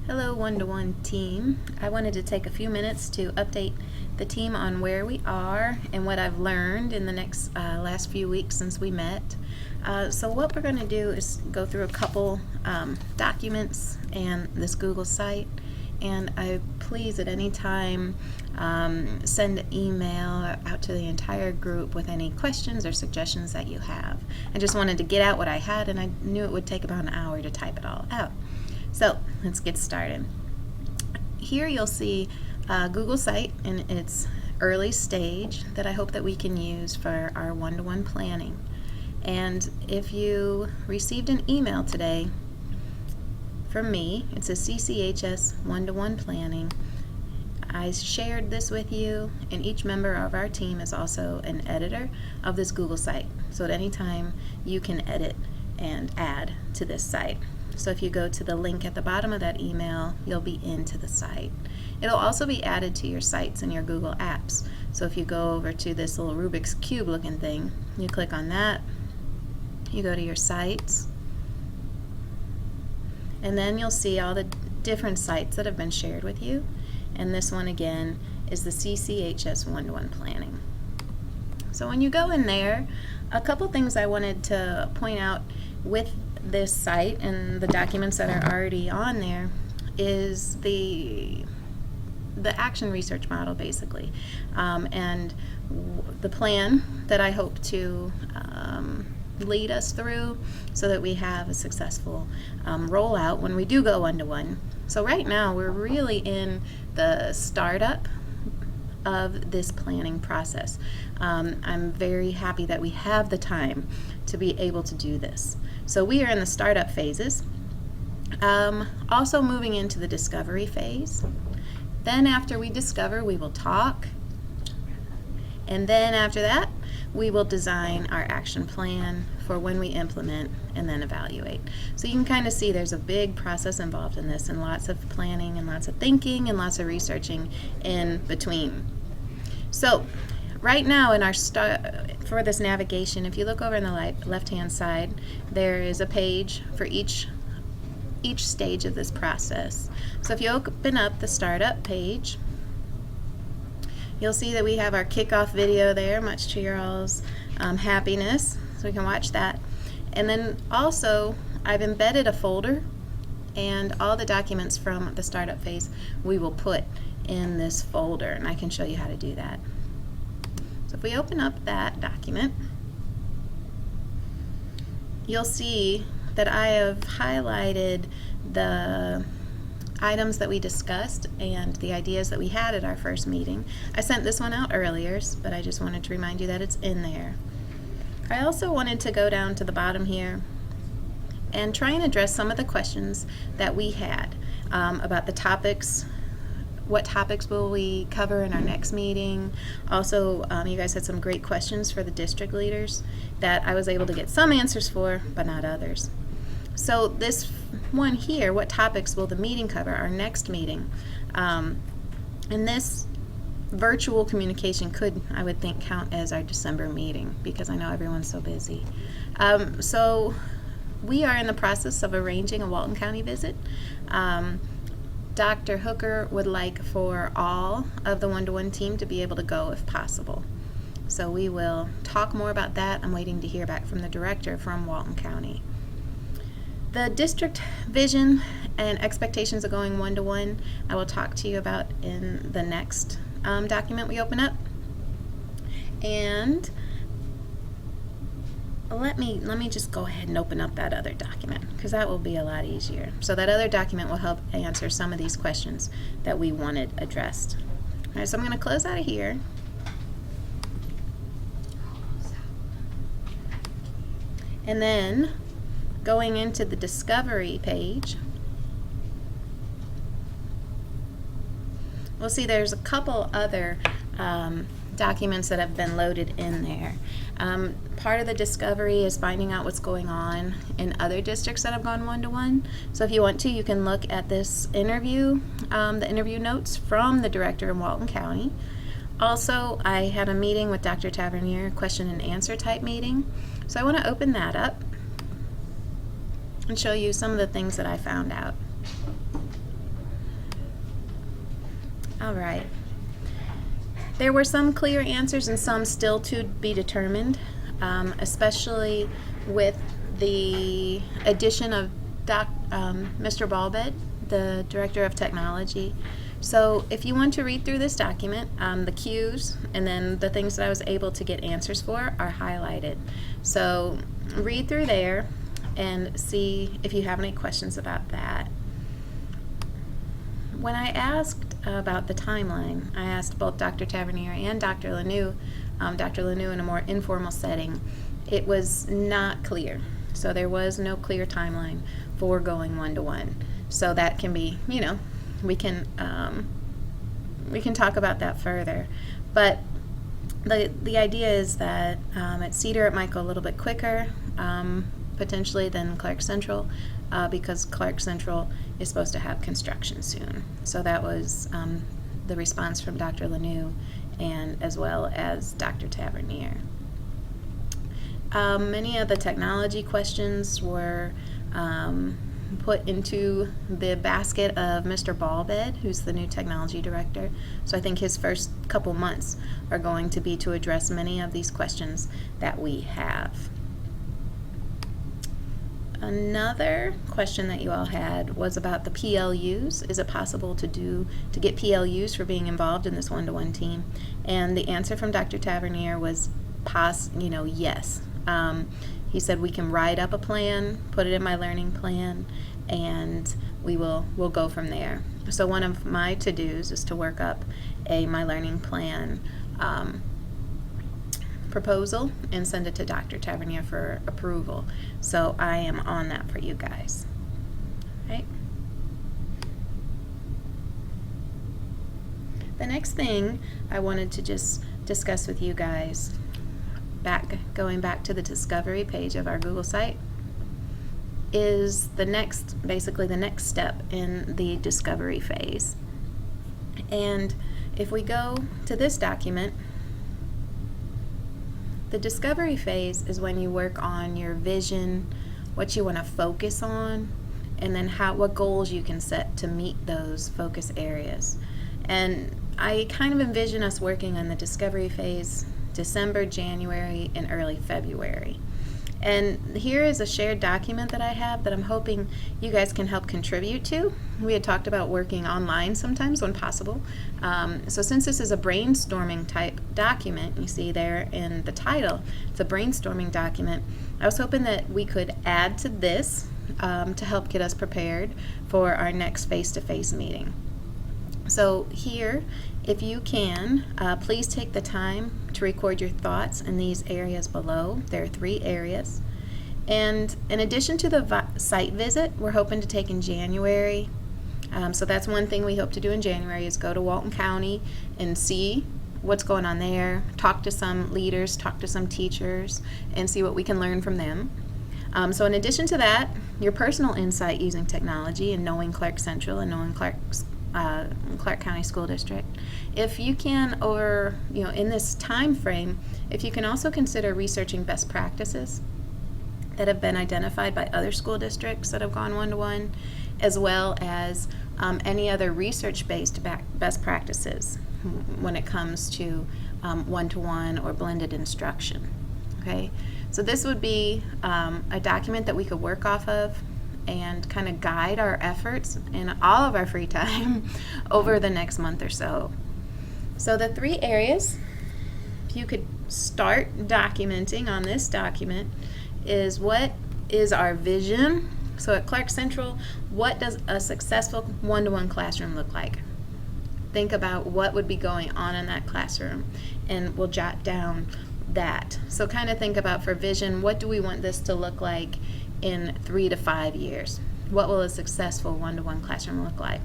Hello, one-to-one team. I wanted to take a few minutes to update the team on where we are and what I've learned in the last few weeks since we met. So what we're going to do is go through a couple documents and this Google site, and please at any time send an email out to the entire group with any questions or suggestions that you have. I just wanted to get out what I had, and I knew it would take about an hour to type it all out. So let's get started. Here you'll see a Google site in its early stage that I hope that we can use for our one-to-one planning. And if you received an email today from me, it says CCHS one-to-one planning. I shared this with you, and each member of our team is also an editor of this Google site. So at any time you can edit and add to this site. So if you go to the link at the bottom of that email, you'll be into the site. It'll also be added to your sites and your Google Apps. So if you go over to this little Rubik's Cube looking thing, you click on that, you go to your sites, and then you'll see all the different sites that have been shared with you. And this one again is the CCHS one-to-one planning. So when you go in there, a couple things I wanted to point out with this site and the documents that are already on there is the action research model, basically, and the plan that I hope to lead us through so that we have a successful rollout when we do go one-to-one. So right now we're really in the startup of this planning process. I'm very happy that we have the time to be able to do this. So we are in the startup phases, also moving into the discovery phase. Then after we discover, we will talk, and then after that we will design our action plan for when we implement and then evaluate. So you can kind of see there's a big process involved in this, and lots of planning and lots of thinking and lots of researching in between. So right now in our for this navigation, if you look over on the left-hand side, there is a page for each stage of this process. So if you open up the startup page, you'll see that we have our kickoff video there, much to your all's happiness, so we can watch that. And then also I've embedded a folder, and all the documents from the startup phase we will put in this folder, and I can show you how to do that. So if we open up that document, you'll see that I have highlighted the items that we discussed and the ideas that we had at our first meeting. I sent this one out earlier, but I just wanted to remind you that it's in there. I also wanted to go down to the bottom here and try and address some of the questions that we had about the topics. What topics will we cover in our next meeting? Also, you guys had some great questions for the district leaders that I was able to get some answers for, but not others. So this one here, what topics will the meeting cover, our next meeting? And this virtual communication could, I would think, count as our December meeting, because I know everyone's so busy. So we are in the process of arranging a Walton County visit. Dr. Hooker would like for all of the one-to-one team to be able to go if possible. So we will talk more about that. I'm waiting to hear back from the director from Walton County. The district vision and expectations of going one-to-one I will talk to you about in the next document we open up. And let me just go ahead and open up that other document, because that will be a lot easier. So that other document will help answer some of these questions that we wanted addressed. All right, so I'm going to close out of here. And then going into the discovery page, we'll see there's a couple other documents that have been loaded in there. Part of the discovery is finding out what's going on in other districts that have gone one-to-one. So if you want to, you can look at this interview, the interview notes from the director in Walton County. Also, I had a meeting with Dr. Tavernier, question and answer type meeting. So I want to open that up and show you some of the things that I found out. All right. There were some clear answers and some still to be determined, especially with the addition of Mr. Ballbed, the Director of Technology. So if you want to read through this document, the cues and then the things that I was able to get answers for are highlighted. So read through there and see if you have any questions about that. When I asked about the timeline, I asked both Dr. Tavernier and Dr. Lanoue in a more informal setting. It was not clear. So there was no clear timeline for going one-to-one. So that can be, we can talk about that further. But the idea is that at Cedar it might go a little bit quicker, potentially than Clark Central, because Clark Central is supposed to have construction soon. So that was the response from Dr. Lanoue and as well as Dr. Tavernier. Many of the technology questions were put into the basket of Mr. Ballbed, who's the new technology director. So I think his first couple months are going to be to address many of these questions that we have. Another question that you all had was about the PLUs. Is it possible to get PLUs for being involved in this one-to-one team? And the answer from Dr. Tavernier was yes. He said we can write up a plan, put it in my learning plan, and we'll go from there. So one of my to-dos is to work up my learning plan proposal and send it to Dr. Tavernier for approval. So I am on that for you guys. Right? The next thing I wanted to just discuss with you guys, going back to the discovery page of our Google site, is basically the next step in the discovery phase. And if we go to this document, the discovery phase is when you work on your vision, what you want to focus on, and then what goals you can set to meet those focus areas. And I kind of envision us working on the discovery phase December, January, and early February. And here is a shared document that I have that I'm hoping you guys can help contribute to. We had talked about working online sometimes when possible. So since this is a brainstorming type document, you see there in the title, it's a brainstorming document, I was hoping that we could add to this to help get us prepared for our next face-to-face meeting. So here, if you can, please take the time to record your thoughts in these areas below. There are 3 areas. And in addition to the site visit, we're hoping to take in January. So that's one thing we hope to do in January is go to Walton County and see what's going on there, talk to some leaders, talk to some teachers, and see what we can learn from them. So in addition to that, your personal insight using technology and knowing Clark Central and knowing Clark County School District. If you can, in this time frame, if you can also consider researching best practices that have been identified by other school districts that have gone one-to-one, as well as any other research-based best practices when it comes to one-to-one or blended instruction. Okay, so this would be a document that we could work off of and kind of guide our efforts in all of our free time over the next month or so. So the 3 areas, if you could start documenting on this document, is what is our vision. So at Clark Central, what does a successful one-to-one classroom look like? Think about what would be going on in that classroom, and we'll jot down that. So kind of think about for vision, what do we want this to look like in 3 to 5 years? What will a successful one-to-one classroom look like?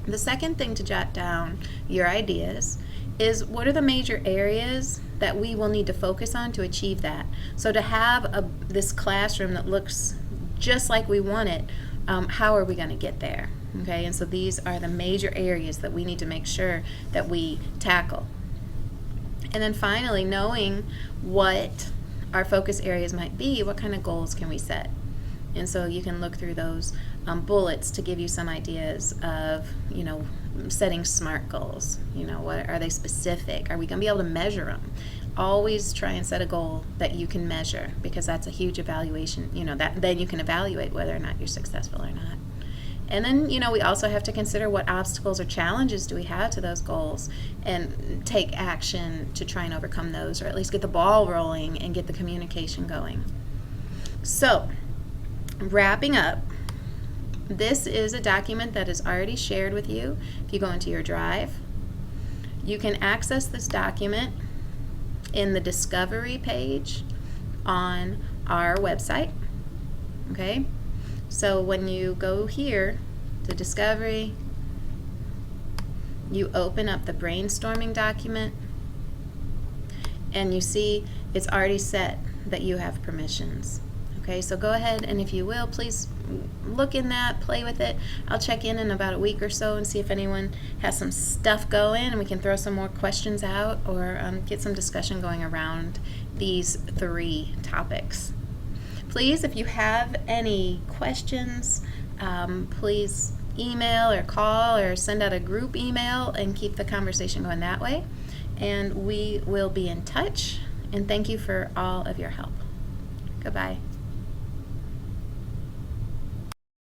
The second thing to jot down your ideas is what are the major areas that we will need to focus on to achieve that. So to have this classroom that looks just like we want it, how are we going to get there? Okay, and so these are the major areas that we need to make sure that we tackle. And then finally, knowing what our focus areas might be, what kind of goals can we set? And so you can look through those bullets to give you some ideas of, setting SMART goals. What are they specific? Are we going to be able to measure them? Always try and set a goal that you can measure, because that's a huge evaluation. Then you can evaluate whether or not you're successful or not. And then, we also have to consider what obstacles or challenges do we have to those goals, and take action to try and overcome those, or at least get the ball rolling and get the communication going. So, wrapping up, this is a document that is already shared with you. If you go into your Drive, you can access this document in the Discovery page on our website. Okay? So when you go here to Discovery, you open up the brainstorming document, and you see it's already set that you have permissions. Okay, so go ahead and, if you will, please look in that, play with it. I'll check in about a week or so and see if anyone has some stuff going, and we can throw some more questions out, or get some discussion going around these 3 topics. Please, if you have any questions, please email or call or send out a group email and keep the conversation going that way. And we will be in touch. And thank you for all of your help. Goodbye.